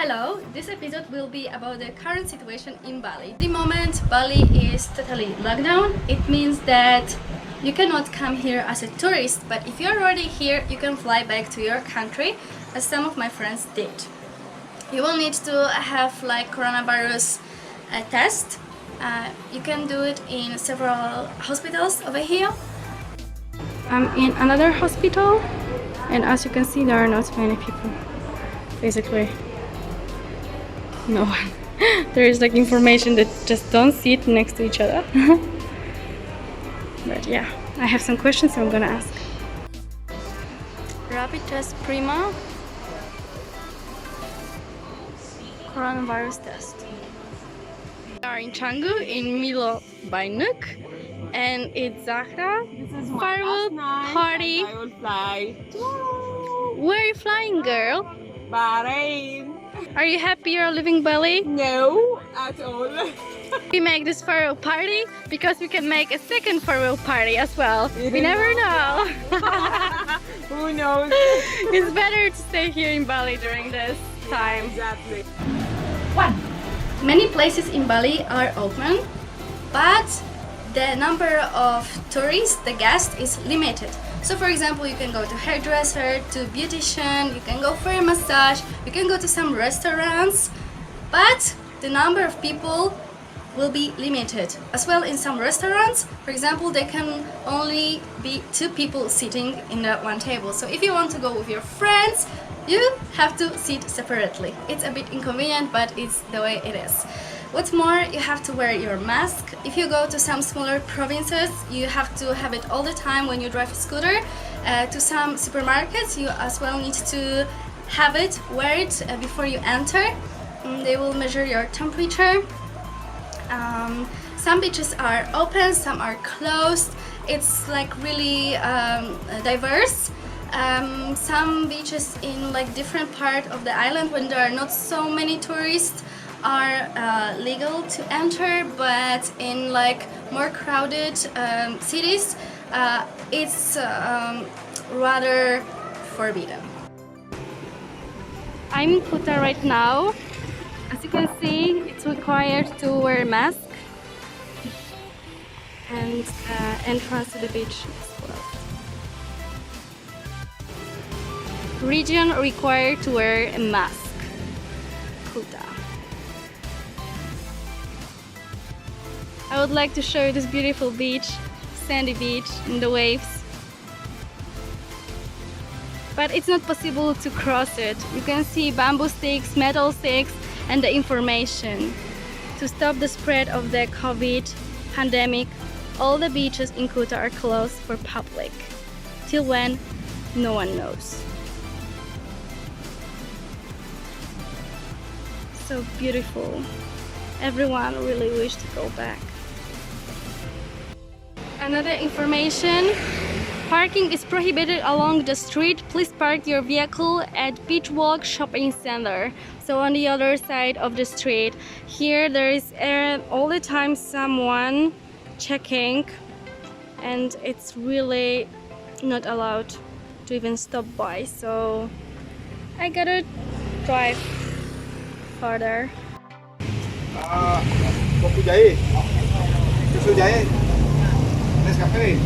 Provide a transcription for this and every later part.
Hello, this episode will be about the current situation in Bali. At the moment, Bali is totally locked down. It means that you cannot come here as a tourist, but if you're already here, you can fly back to your country, as some of my friends did. You will need to have like coronavirus test. You can do it in several hospitals over here. I'm in another hospital, and as you can see, there are not many people. Basically, no one. There is like information that just don't sit next to each other. But yeah, I have some questions I'm gonna ask. Rapid test prima. Coronavirus test. We are in Canggu in Milo by Nuuk, and it's Zahra firework party. I will fly. Where are you flying, girl? Bahrain. Are you happy you're leaving Bali? No, at all. We make this farewell party because we can make a second farewell party as well. We never know. Who knows? It's better to stay here in Bali during this time. Exactly. Many places in Bali are open, but the number of tourists, the guests, is limited. So for example, you can go to hairdresser, to beautician, you can go for a massage, you can go to some restaurants, but the number of people will be limited. As well, in some restaurants, for example, there can only be 2 people sitting in that one table. So if you want to go with your friends, you have to sit separately. It's a bit inconvenient, but it's the way it is. What's more, you have to wear your mask. If you go to some smaller provinces, you have to have it all the time when you drive a scooter. To some supermarkets, you as well need to have it, wear it before you enter. They will measure your temperature. Some beaches are open, some are closed. It's like really diverse. Some beaches in like different part of the island, when there are not so many tourists, are legal to enter, but in like more crowded cities, it's rather forbidden. I'm in Kuta right now. As you can see, it's required to wear a mask, and entrance to the beach is closed. Region required to wear a mask. Kuta. I would like to show you this beautiful beach, sandy beach, and the waves. But it's not possible to cross it. You can see bamboo sticks, metal sticks, and the information. To stop the spread of the COVID pandemic, all the beaches in Kuta are closed for public. Till when? No one knows. So beautiful. Everyone really wished to go back. Another information, parking is prohibited along the street. Please park your vehicle at Beach Walk Shopping Center. So on the other side of the street. Here there is all the time someone checking, and it's really not allowed to even stop by. So I gotta drive further. Kopi jahe, susu jahe, Nescafe.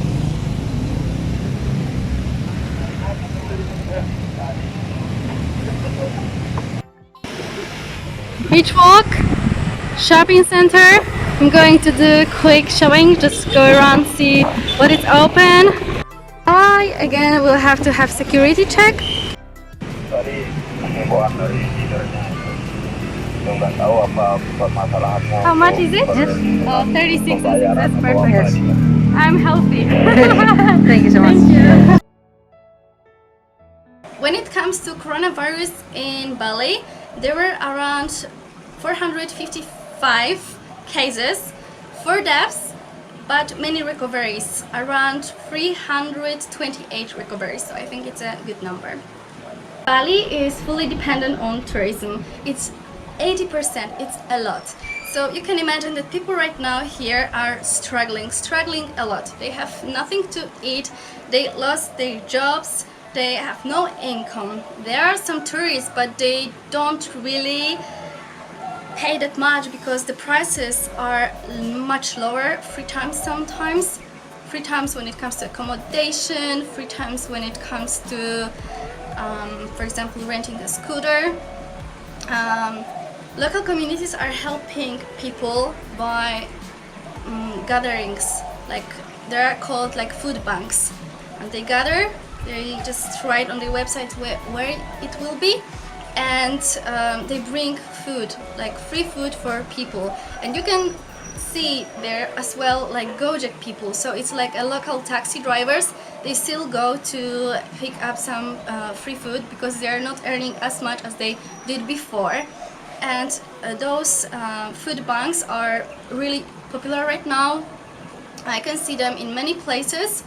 Beach Walk Shopping Center. I'm going to do quick shopping, just go around, see what is open. Again, we'll have to have security check. How much is it? 36. That's perfect. I'm healthy. Thank you so much. Thank you. When it comes to coronavirus in Bali, there were around 455 cases, 4 deaths, but many recoveries, around 328 recoveries. So I think it's a good number. Bali is fully dependent on tourism. It's 80%, it's a lot. So you can imagine that people right now here are struggling a lot. They have nothing to eat, they lost their jobs, they have no income. There are some tourists, but they don't really pay that much because the prices are much lower, 3 times sometimes. 3 times when it comes to accommodation, 3 times when it comes to, for example, renting a scooter. Local communities are helping people by gatherings, like they are called like food banks, and they gather. They just write on the website where it will be, and they bring food, like free food for people. And you can see there as well like Gojek people, so it's like a local taxi drivers. They still go to pick up some free food because they are not earning as much as they did before. And those food banks are really popular right now. I can see them in many places,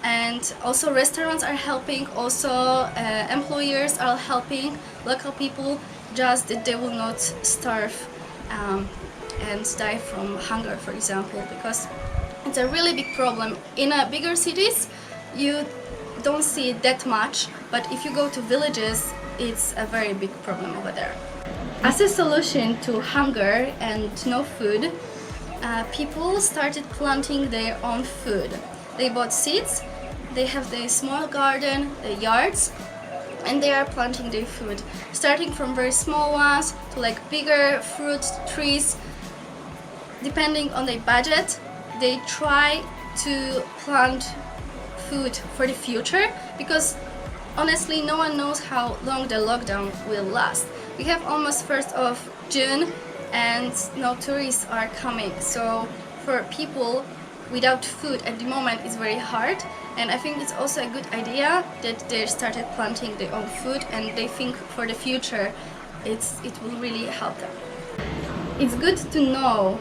and also restaurants are helping, also employers are helping local people, just that they will not starve and die from hunger, for example, because it's a really big problem. In bigger cities you don't see it that much, but if you go to villages it's a very big problem over there. As a solution to hunger and no food, people started planting their own food. They bought seeds, they have their small garden, their yards, and they are planting their food, starting from very small ones to like bigger fruit trees. Depending on their budget, they try to plant food for the future, because honestly no one knows how long the lockdown will last. We have almost 1st of June and no tourists are coming, so for people without food at the moment it's very hard. And I think it's also a good idea that they started planting their own food, and they think for the future it will really help them. It's good to know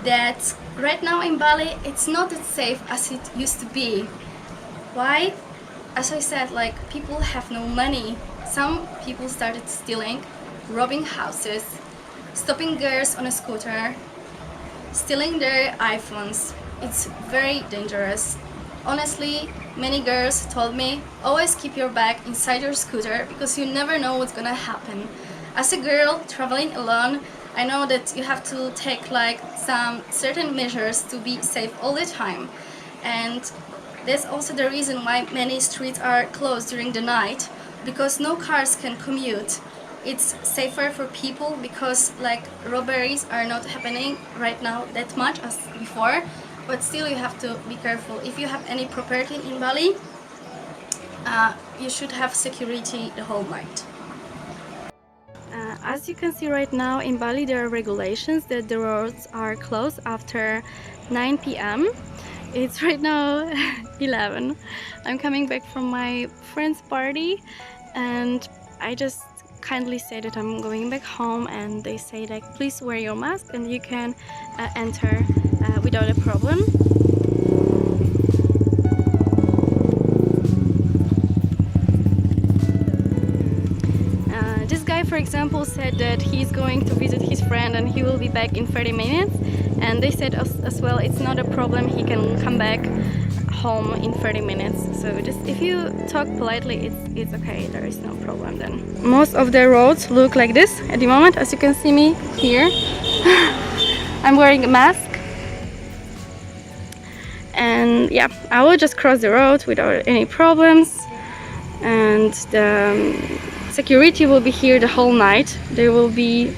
that right now in Bali it's not as safe as it used to be. Why? As I said, like, people have no money. Some people started stealing, robbing houses, stopping girls on a scooter, stealing their iPhones. It's very dangerous. Honestly, many girls told me, always keep your bag inside your scooter because you never know what's gonna happen. As a girl traveling alone, I know that you have to take like some certain measures to be safe all the time. And that's also the reason why many streets are closed during the night, because no cars can commute. It's safer for people because like robberies are not happening right now that much as before, but still you have to be careful. If you have any property in Bali, you should have security the whole night. As you can see right now in Bali, there are regulations that the roads are closed after 9 p.m. It's right now 11. I'm coming back from my friend's party, and I just kindly say that I'm going back home, and they say like, please wear your mask and you can enter without a problem. This guy, for example, said that he's going to visit his friend and he will be back in 30 minutes, and they said as well it's not a problem, he can come back home in 30 minutes. So just if you talk politely, it's okay, there is no problem then. Most of the roads look like this at the moment, as you can see me here. I'm wearing a mask, and yeah, I will just cross the road without any problems, and the security will be here the whole night. They will be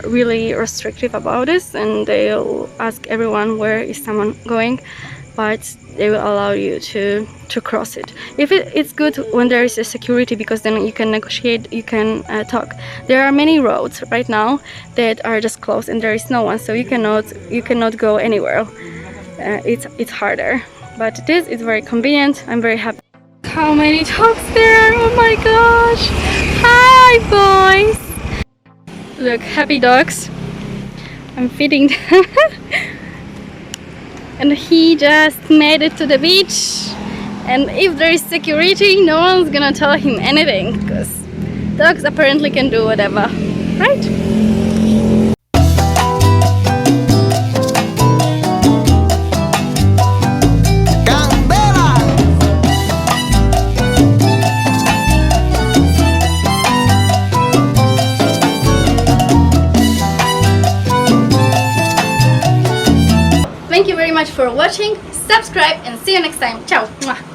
really restrictive about this, and they'll ask everyone where is someone going, but they will allow you to cross it. It's good when there is a security, because then you can negotiate, you can talk. There are many roads right now that are just closed and there is no one, so you cannot go anywhere. It's harder, but this is very convenient. I'm very happy. How many dogs there are! Oh my gosh! Hi boys! Look, happy dogs. I'm feeding them. And he just made it to the beach, and if there is security, no one's gonna tell him anything, because dogs apparently can do whatever, right? much for watching. Subscribe and see you next time. Ciao. Mwah.